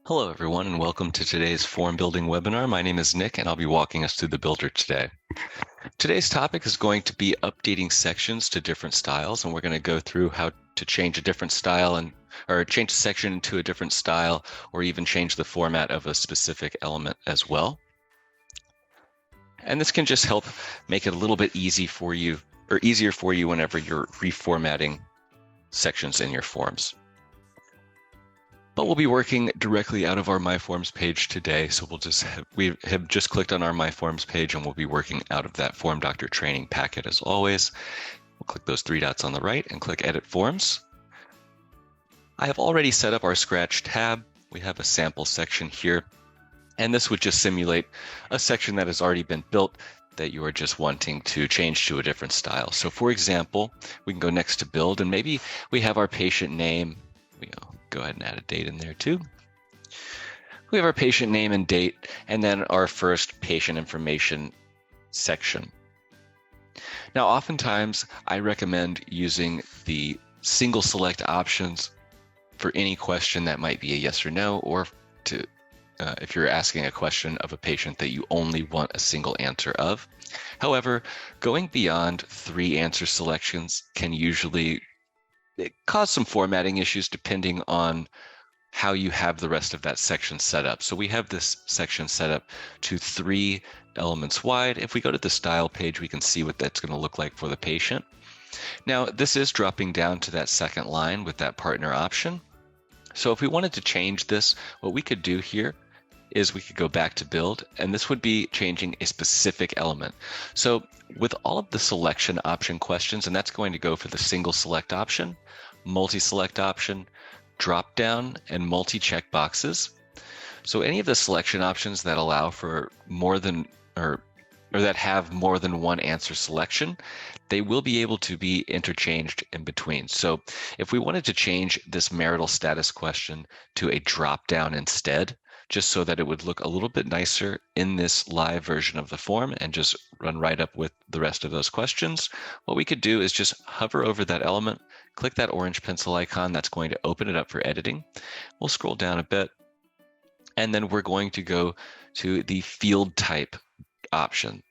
Hello, everyone, and welcome to today's form building webinar. My name is Nick, and I'll be walking us through the builder today. Today's topic is going to be updating sections to different styles, and we're going to go through how to change a different style or change a section into a different style, or even change the format of a specific element as well. And this can just help make it a little bit easier for you whenever you're reformatting sections in your forms. But we'll be working directly out of our My Forms page today. So we have just clicked on our My Forms page, and we'll be working out of that FormDr training packet as always. We'll click those three dots on the right and click Edit Forms. I have already set up our Scratch tab. We have a sample section here, and this would just simulate a section that has already been built that you are just wanting to change to a different style. So for example, we can go next to Build, and maybe we have our patient name. Go ahead and add a date in there too. We have our patient name and date, and then our first patient information section. Now, oftentimes I recommend using the single select options for any question that might be a yes or no, or if you're asking a question of a patient that you only want a single answer of. However, going beyond 3 answer selections can usually cause some formatting issues depending on how you have the rest of that section set up. So we have this section set up to 3 elements wide. If we go to the style page, we can see what that's going to look like for the patient. Now, this is dropping down to that second line with that partner option. So if we wanted to change this, what we could do here is we could go back to Build, and this would be changing a specific element. So with all of the selection option questions, and that's going to go for the single select option, multi-select option, drop down, and multi-checkboxes. So any of the selection options that allow for more than or that have more than one answer selection, they will be able to be interchanged in between. So if we wanted to change this marital status question to a drop down instead, just so that it would look a little bit nicer in this live version of the form and just run right up with the rest of those questions, what we could do is just hover over that element, click that orange pencil icon. That's going to open it up for editing. We'll scroll down a bit, and then we're going to go to the field type option.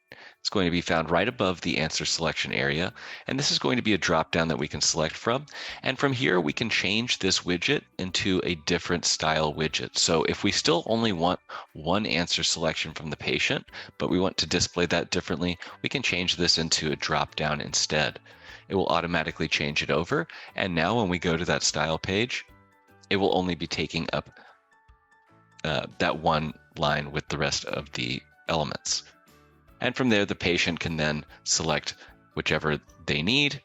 It's going to be found right above the answer selection area, and this is going to be a drop-down that we can select from. And from here, we can change this widget into a different style widget. So if we still only want one answer selection from the patient, but we want to display that differently, we can change this into a drop-down instead. It will automatically change it over, and now when we go to that style page, it will only be taking up that one line with the rest of the elements. And from there, the patient can then select whichever they need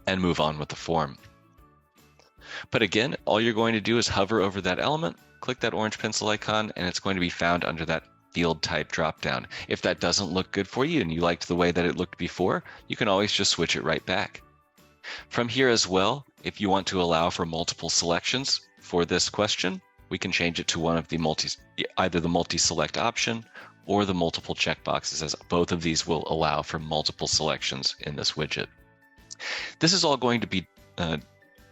and move on with the form. But again, all you're going to do is hover over that element, click that orange pencil icon, and it's going to be found under that field type dropdown. If that doesn't look good for you and you liked the way that it looked before, you can always just switch it right back. From here as well, if you want to allow for multiple selections for this question, we can change it to one of the either the multi-select option or the multiple checkboxes, as both of these will allow for multiple selections in this widget. This is all going to be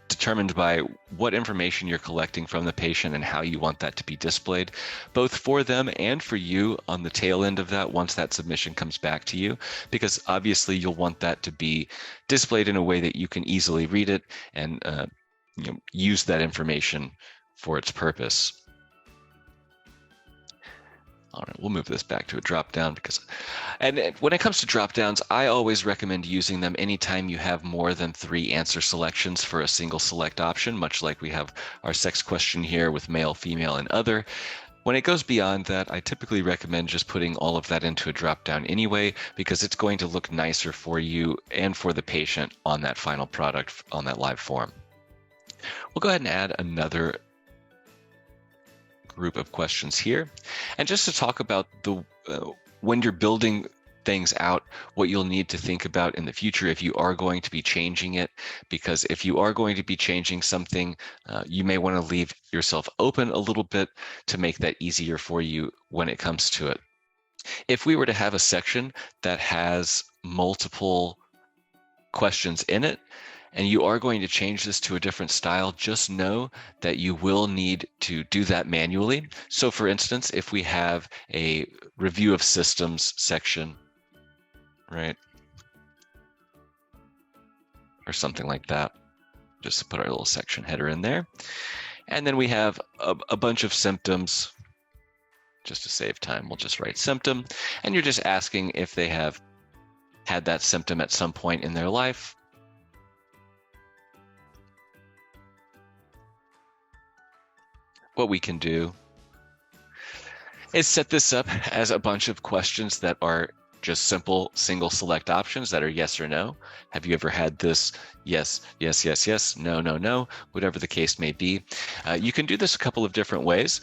determined by what information you're collecting from the patient and how you want that to be displayed, both for them and for you on the tail end of that once that submission comes back to you, because obviously you'll want that to be displayed in a way that you can easily read it and use that information for its purpose. All right, we'll move this back to a drop-down and when it comes to drop-downs, I always recommend using them anytime you have more than 3 answer selections for a single select option, much like we have our sex question here with male, female, and other. When it goes beyond that, I typically recommend just putting all of that into a drop-down anyway, because it's going to look nicer for you and for the patient on that final product on that live form. We'll go ahead and add another group of questions here. And just to talk about when you're building things out, what you'll need to think about in the future if you are going to be changing it, because if you are going to be changing something, you may want to leave yourself open a little bit to make that easier for you when it comes to it. If we were to have a section that has multiple questions in it, and you are going to change this to a different style, just know that you will need to do that manually. So for instance, if we have a review of systems section, right, or something like that, just to put our little section header in there. And then we have a bunch of symptoms. Just to save time, we'll just write symptom. And you're just asking if they have had that symptom at some point in their life. What we can do is set this up as a bunch of questions that are just simple single select options that are yes or no. Have you ever had this? Yes, yes, yes, yes, no, no, no, whatever the case may be. You can do this a couple of different ways.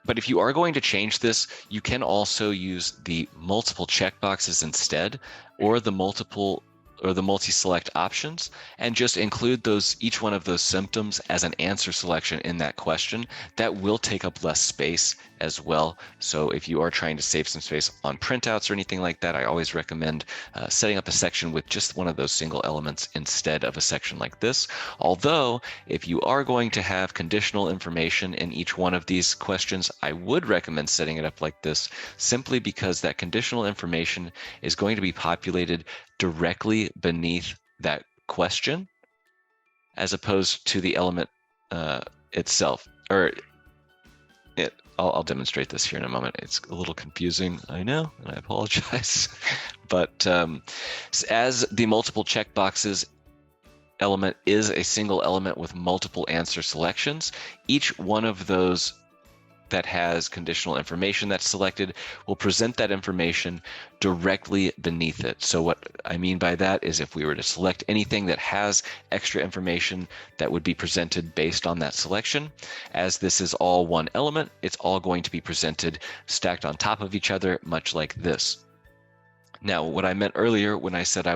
But if you are going to change this, you can also use the multiple checkboxes instead, or the multi-select options, and just include each one of those symptoms as an answer selection in that question. That will take up less space as well. So if you are trying to save some space on printouts or anything like that, I always recommend setting up a section with just one of those single elements instead of a section like this. Although, if you are going to have conditional information in each one of these questions, I would recommend setting it up like this, simply because that conditional information is going to be populated directly beneath that question, as opposed to the element itself. I'll demonstrate this here in a moment. It's a little confusing, I know, and I apologize. But as the multiple checkboxes element is a single element with multiple answer selections, each one of those that has conditional information that's selected will present that information directly beneath it. So what I mean by that is, if we were to select anything that has extra information that would be presented based on that selection, as this is all one element, it's all going to be presented stacked on top of each other, much like this. Now, what I meant earlier when I said I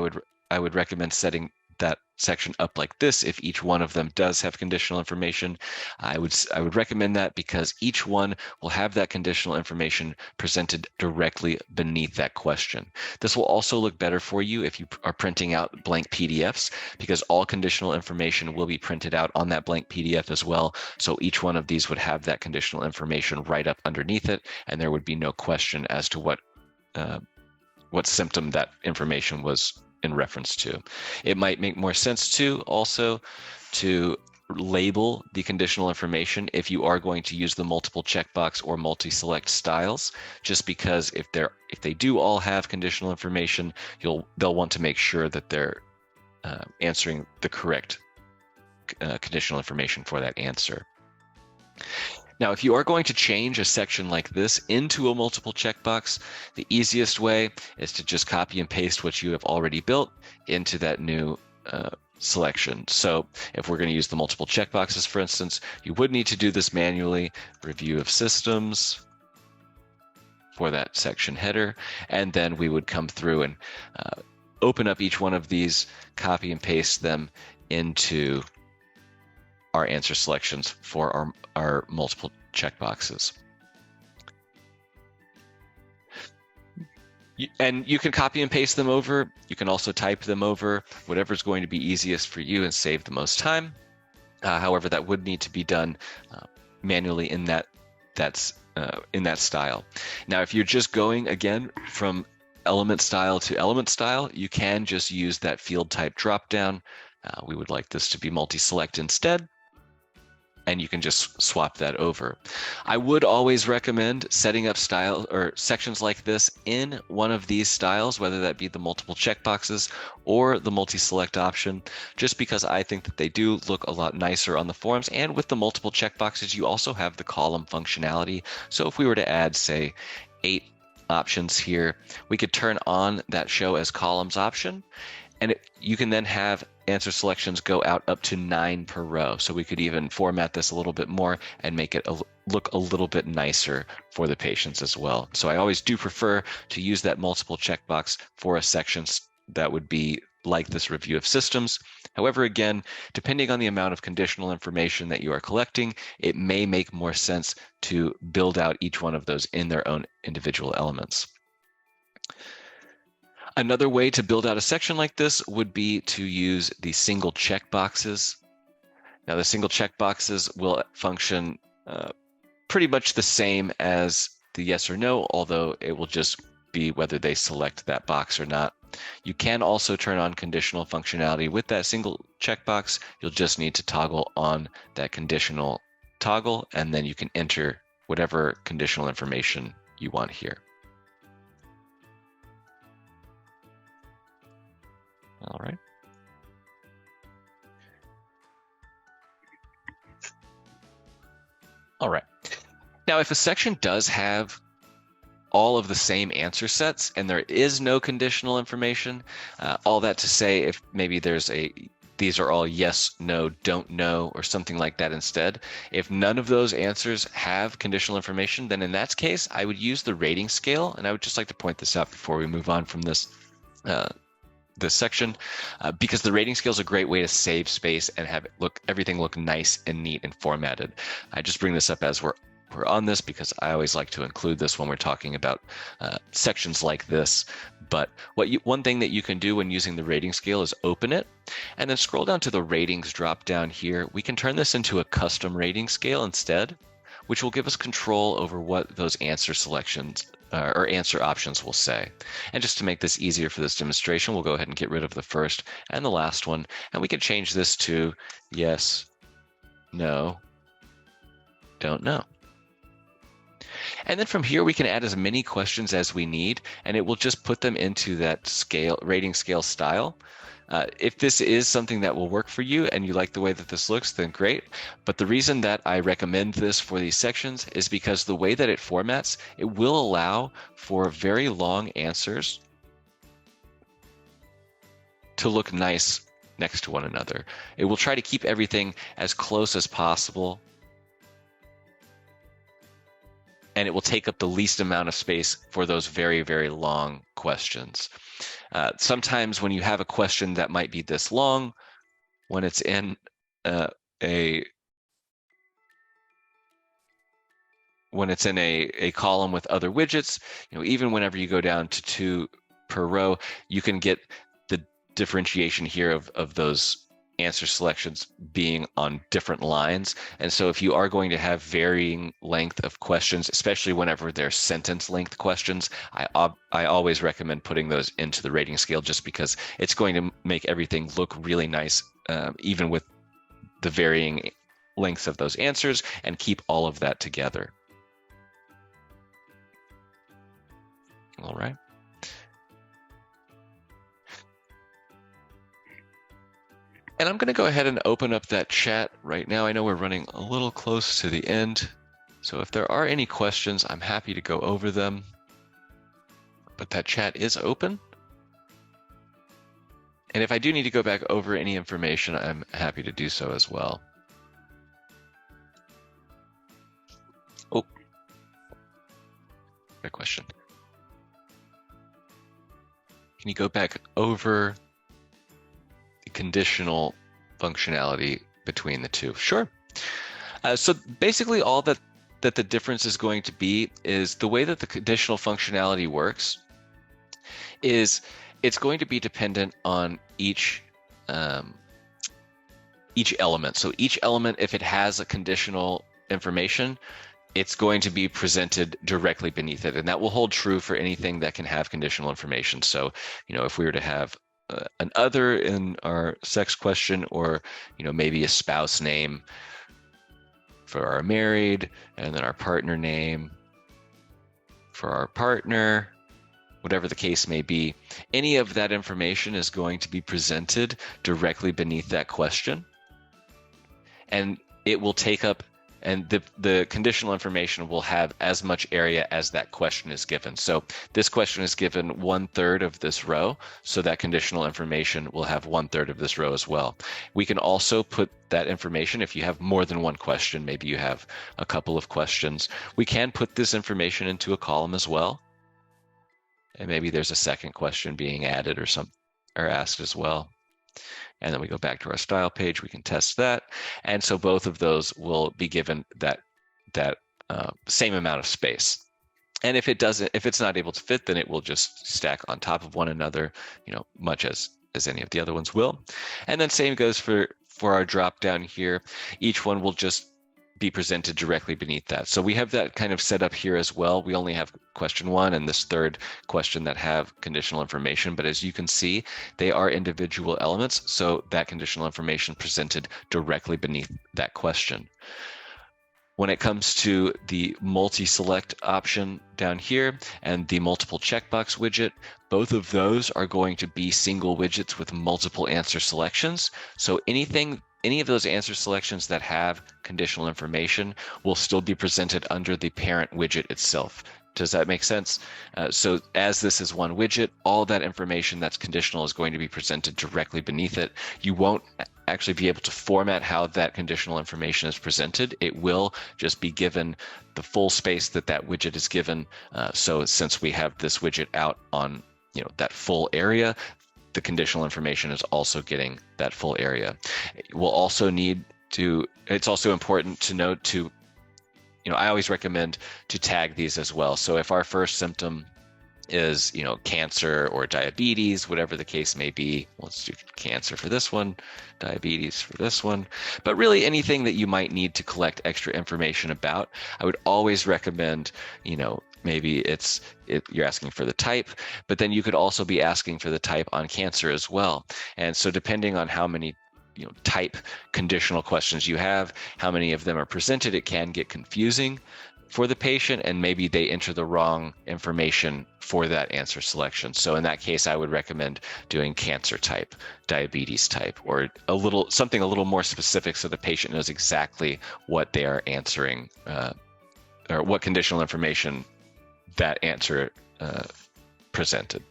would recommend setting that section up like this, if each one of them does have conditional information, I would recommend that, because each one will have that conditional information presented directly beneath that question. This will also look better for you if you are printing out blank PDFs, because all conditional information will be printed out on that blank PDF as well. So each one of these would have that conditional information right up underneath it, and there would be no question as to what symptom that information was in reference to. It might make more sense to also to label the conditional information if you are going to use the multiple checkbox or multi-select styles, just because if they do all have conditional information, they'll want to make sure that they're answering the correct conditional information for that answer. Now, if you are going to change a section like this into a multiple checkbox, the easiest way is to just copy and paste what you have already built into that new selection. So if we're going to use the multiple checkboxes, for instance, you would need to do this manually. Review of systems for that section header, and then we would come through and open up each one of these, copy and paste them into our answer selections for our multiple checkboxes. And you can copy and paste them over. You can also type them over, whatever's going to be easiest for you and save the most time. However, that would need to be done manually in that style. Now, if you're just going again from element style to element style, you can just use that field type dropdown. We would like this to be multi-select instead, and you can just swap that over. I would always recommend setting up style or sections like this in one of these styles, whether that be the multiple checkboxes or the multi-select option, just because I think that they do look a lot nicer on the forms. And with the multiple checkboxes, you also have the column functionality. So if we were to add, say, 8 options here, we could turn on that show as columns option, and you can then have answer selections go out up to 9 per row. So we could even format this a little bit more and make it look a little bit nicer for the patients as well. So I always do prefer to use that multiple checkbox for a section that would be like this review of systems. However, again, depending on the amount of conditional information that you are collecting, it may make more sense to build out each one of those in their own individual elements. Another way to build out a section like this would be to use the single checkboxes. Now, the single checkboxes will function pretty much the same as the yes or no, although it will just be whether they select that box or not. You can also turn on conditional functionality with that single checkbox. You'll just need to toggle on that conditional toggle, and then you can enter whatever conditional information you want here. All right. All right. Now, if a section does have all of the same answer sets and there is no conditional information, all that to say, if maybe there's these are all yes, no, don't know, or something like that instead. If none of those answers have conditional information, then in that case, I would use the rating scale. And I would just like to point this out before we move on from this section, because the rating scale is a great way to save space and have everything look nice and neat and formatted. I just bring this up as we're on this because I always like to include this when we're talking about sections like this. But one thing that you can do when using the rating scale is open it and then scroll down to the ratings drop down here. We can turn this into a custom rating scale instead, which will give us control over what those answer selections or answer options will say. And just to make this easier for this demonstration, we'll go ahead and get rid of the first and the last one, and we can change this to yes, no, don't know. And then from here, we can add as many questions as we need, and it will just put them into that rating scale style. If this is something that will work for you and you like the way that this looks, then great. But the reason that I recommend this for these sections is because the way that it formats, it will allow for very long answers to look nice next to one another. It will try to keep everything as close as possible, and it will take up the least amount of space for those very, very long questions. Sometimes when you have a question that might be this long, when it's in a column with other widgets, even whenever you go down to 2 per row, you can get the differentiation here of those answer selections being on different lines. And so if you are going to have varying length of questions, especially whenever they're sentence length questions, I always recommend putting those into the rating scale, just because it's going to make everything look really nice, even with the varying lengths of those answers, and keep all of that together. All right. And I'm going to go ahead and open up that chat right now. I know we're running a little close to the end, so if there are any questions, I'm happy to go over them. But that chat is open. And if I do need to go back over any information, I'm happy to do so as well. Oh, good question. Can you go back over conditional functionality between the two? Sure. So basically all that the difference is going to be is the way that the conditional functionality works is it's going to be dependent on each element. So each element, if it has a conditional information, it's going to be presented directly beneath it. And that will hold true for anything that can have conditional information. So, if we were to have an other in our sex question, or maybe a spouse name for our married, and then our partner name for our partner, whatever the case may be, any of that information is going to be presented directly beneath that question, and it will take up, and the conditional information will have as much area as that question is given. So this question is given 1/3 of this row, so that conditional information will have 1/3 of this row as well. We can also put that information, if you have more than one question, maybe you have a couple of questions, we can put this information into a column as well. And maybe there's a second question being added or asked as well. And then we go back to our style page, we can test that. And so both of those will be given that same amount of space. And if it's not able to fit, then it will just stack on top of one another, much as any of the other ones will. And then same goes for our drop down here. Each one will just be presented directly beneath that. So we have that kind of set up here as well. We only have question 1 and this third question that have conditional information, but as you can see, they are individual elements. So that conditional information presented directly beneath that question. When it comes to the multi-select option down here and the multiple checkbox widget, both of those are going to be single widgets with multiple answer selections. So any of those answer selections that have conditional information will still be presented under the parent widget itself. Does that make sense? So as this is one widget, all that information that's conditional is going to be presented directly beneath it. You won't actually be able to format how that conditional information is presented. It will just be given the full space that widget is given. So since we have this widget out on that full area, the conditional information is also getting that full area. We'll also it's also important to note I always recommend to tag these as well. So if our first symptom is, cancer or diabetes, whatever the case may be, let's do cancer for this one, diabetes for this one, but really anything that you might need to collect extra information about, I would always recommend, maybe you're asking for the type, but then you could also be asking for the type on cancer as well. And so depending on how many type conditional questions you have, how many of them are presented, it can get confusing for the patient, and maybe they enter the wrong information for that answer selection. So in that case, I would recommend doing cancer type, diabetes type, or something a little more specific so the patient knows exactly what they are answering, or what conditional information that answer presented.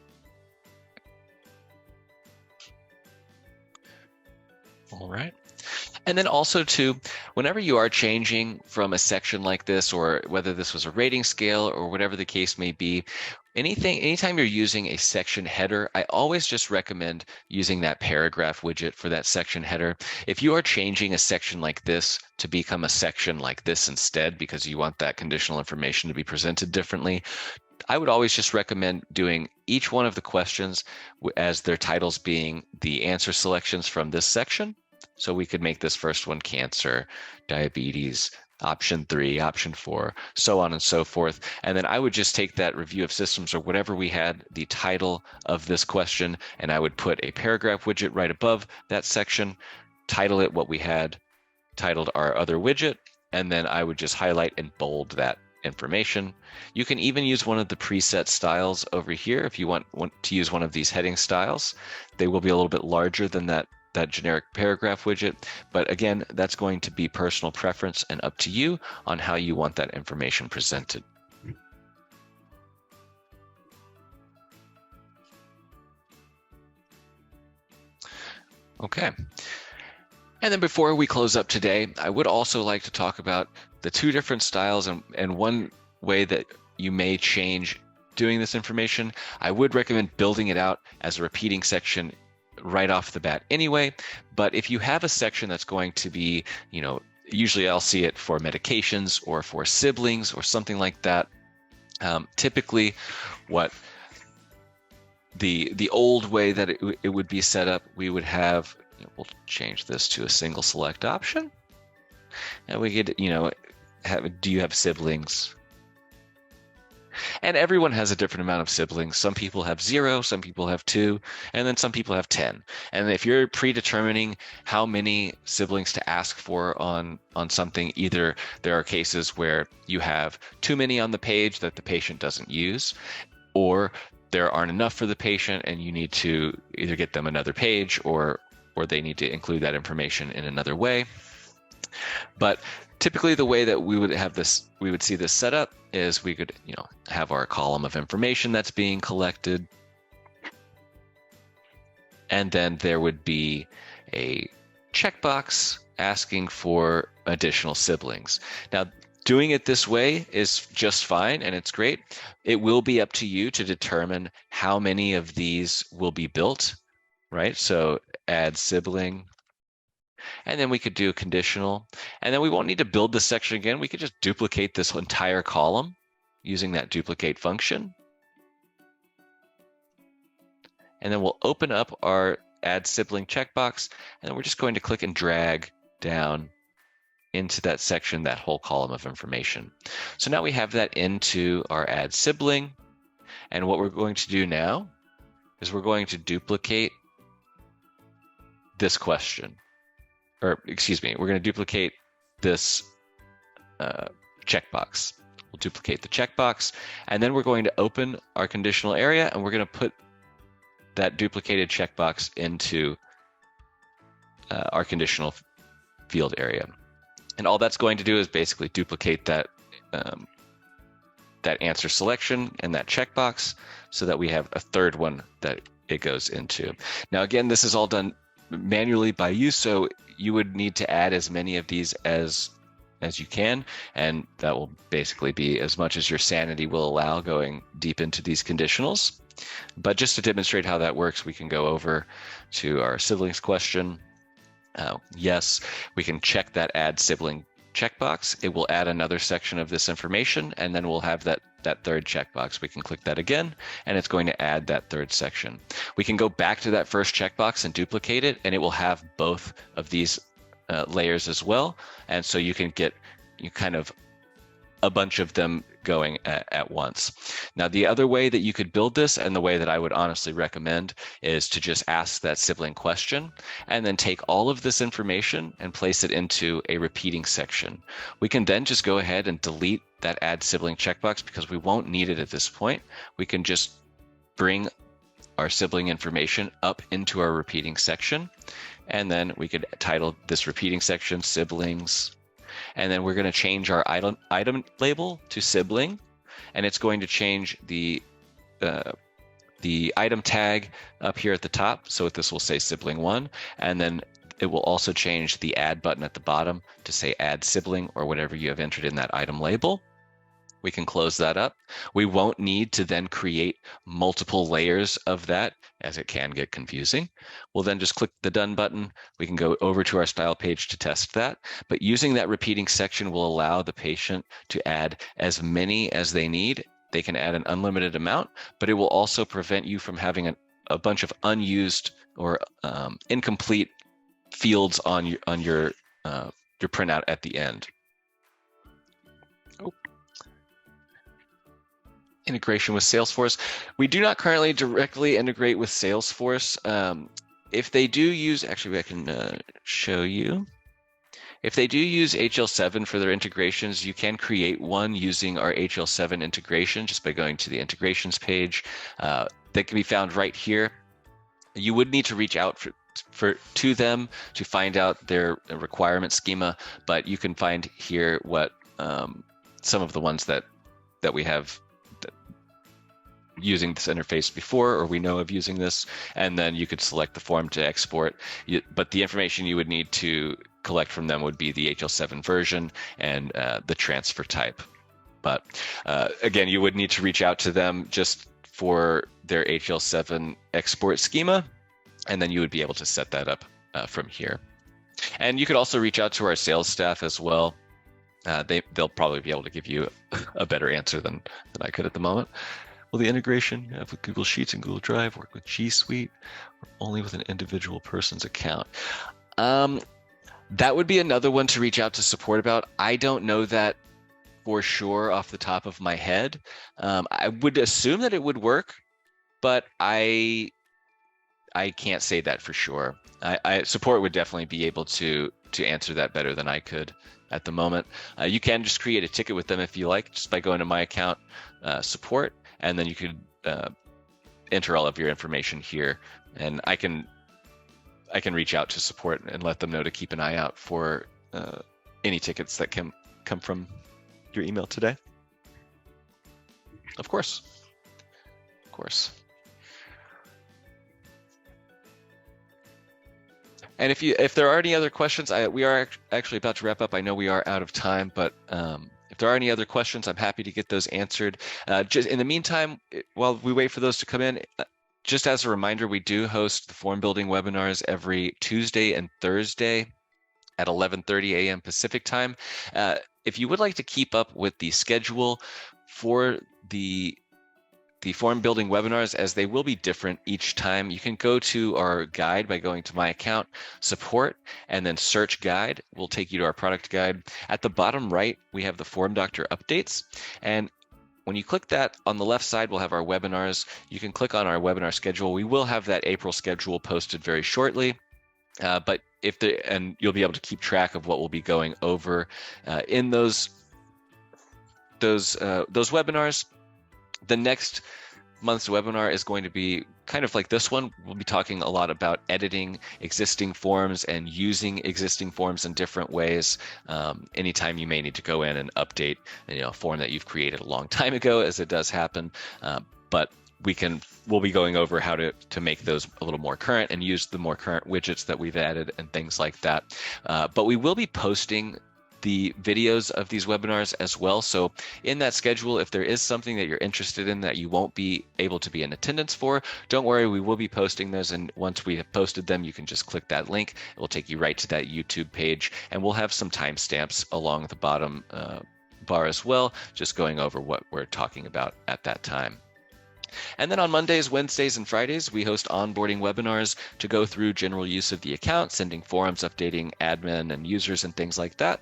All right. And then also too, whenever you are changing from a section like this, or whether this was a rating scale or whatever the case may be, anytime you're using a section header, I always just recommend using that paragraph widget for that section header. If you are changing a section like this to become a section like this instead, because you want that conditional information to be presented differently, I would always just recommend doing each one of the questions as their titles being the answer selections from this section. So we could make this first one cancer, diabetes, option 3, option 4, so on and so forth. And then I would just take that review of systems or whatever we had, the title of this question, and I would put a paragraph widget right above that section, title it what we had titled our other widget, and then I would just highlight and bold that information. You can even use one of the preset styles over here if you want to use one of these heading styles. They will be a little bit larger than that generic paragraph widget, but again, that's going to be personal preference and up to you on how you want that information presented. Okay. And then before we close up today, I would also like to talk about the two different styles and one way that you may change doing this information. I would recommend building it out as a repeating section right off the bat anyway, but if you have a section that's going to be, usually I'll see it for medications or for siblings or something like that. Typically what the old way that it would be set up, we would have, we'll change this to a single select option, and we could, do you have siblings? And everyone has a different amount of siblings. Some people have 0, some people have 2, and then some people have 10. And if you're predetermining how many siblings to ask for on something, either there are cases where you have too many on the page that the patient doesn't use, or there aren't enough for the patient and you need to either get them another page or they need to include that information in another way. But typically the way that we would see this set up is we could, have our column of information that's being collected. And then there would be a checkbox asking for additional siblings. Now, doing it this way is just fine and it's great. It will be up to you to determine how many of these will be built, right? So add sibling. And then we could do conditional, and then we won't need to build this section again. We could just duplicate this entire column, using that duplicate function. And then we'll open up our add sibling checkbox, and then we're just going to click and drag down into that section, that whole column of information. So now we have that into our add sibling. And what we're going to do now is we're going to duplicate this question, or excuse me, we're going to duplicate this checkbox. We'll duplicate the checkbox, and then we're going to open our conditional area, and we're going to put that duplicated checkbox into our conditional field area. And all that's going to do is basically duplicate that that answer selection and that checkbox so that we have a third one that it goes into. Now, again, this is all done manually by you, so you would need to add as many of these as you can, and that will basically be as much as your sanity will allow going deep into these conditionals. But just to demonstrate how that works, we can go over to our siblings question. Yes, we can check that add sibling checkbox. It will add another section of this information, and then we'll have that third checkbox. We can click that again, and it's going to add that third section. We can go back to that first checkbox and duplicate it, and it will have both of these layers as well. And so you can get kind of a bunch of them going at once. Now, the other way that you could build this, and the way that I would honestly recommend, is to just ask that sibling question and then take all of this information and place it into a repeating section. We can then just go ahead and delete that add sibling checkbox because we won't need it at this point. We can just bring our sibling information up into our repeating section, and then we could title this repeating section siblings. And then we're going to change our item label to sibling, and it's going to change the item tag up here at the top. So this will say sibling 1, and then it will also change the add button at the bottom to say add sibling or whatever you have entered in that item label. We can close that up. We won't need to then create multiple layers of that, as it can get confusing. We'll then just click the done button. We can go over to our style page to test that. But using that repeating section will allow the patient to add as many as they need. They can add an unlimited amount, but it will also prevent you from having a bunch of unused or incomplete fields on your printout at the end. Integration with Salesforce. We do not currently directly integrate with Salesforce. If they do use, actually I can show you. If they do use HL7 for their integrations, you can create one using our HL7 integration just by going to the integrations page. That can be found right here. You would need to reach out to them to find out their requirement schema, but you can find here what some of the ones that we have using this interface before, or we know of using this, and then you could select the form to export. But the information you would need to collect from them would be the HL7 version and the transfer type. But again, you would need to reach out to them just for their HL7 export schema, and then you would be able to set that up from here. And you could also reach out to our sales staff as well. They'll probably be able to give you a better answer than I could at the moment. Will the integration with Google Sheets and Google Drive work with G Suite or only with an individual person's account? That would be another one to reach out to support about. I don't know that for sure off the top of my head. I would assume that it would work, but I can't say that for sure. Support would definitely be able to answer that better than I could at the moment. You can just create a ticket with them if you like, just by going to My Account Support, and then you could enter all of your information here, and I can reach out to support and let them know to keep an eye out for any tickets that can come from your email today. Of course. And if there are any other questions, we are actually about to wrap up. I know we are out of time, but if there are any other questions, I'm happy to get those answered. Just in the meantime, while we wait for those to come in, just as a reminder, we do host the form building webinars every Tuesday and Thursday at 11:30 a.m. Pacific time. If you would like to keep up with the schedule, for the form building webinars, as they will be different each time, you can go to our guide by going to My Account, Support, and then Search Guide. Will take you to our product guide. At the bottom right, we have the FormDr updates. And when you click that, on the left side, we'll have our webinars. You can click on our webinar schedule. We will have that April schedule posted very shortly. But and you'll be able to keep track of what we'll be going over in those webinars. The next month's webinar is going to be kind of like this one. We'll be talking a lot about editing existing forms and using existing forms in different ways. Anytime you may need to go in and update, a form that you've created a long time ago, as it does happen. But we'll be going over how to make those a little more current and use the more current widgets that we've added and things like that. But we will be posting the videos of these webinars as well. So in that schedule, if there is something that you're interested in that you won't be able to be in attendance for, don't worry, we will be posting those. And once we have posted them, you can just click that link. It will take you right to that YouTube page. And we'll have some timestamps along the bottom bar as well, just going over what we're talking about at that time. And then on Mondays, Wednesdays, and Fridays, we host onboarding webinars to go through general use of the account, sending forms, updating admin and users and things like that.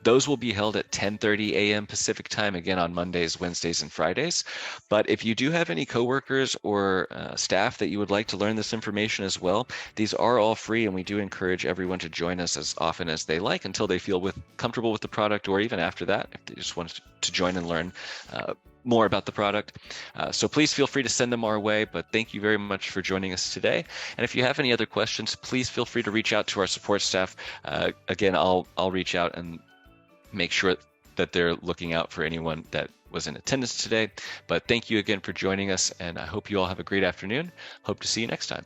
Those will be held at 10:30 a.m. Pacific time, again on Mondays, Wednesdays, and Fridays. But if you do have any coworkers or staff that you would like to learn this information as well, these are all free, and we do encourage everyone to join us as often as they like until they feel comfortable with the product, or even after that, if they just want to join and learn more about the product. So please feel free to send them our way, but thank you very much for joining us today. And if you have any other questions, please feel free to reach out to our support staff. Again, I'll reach out and make sure that they're looking out for anyone that was in attendance today. But thank you again for joining us, and I hope you all have a great afternoon. Hope to see you next time.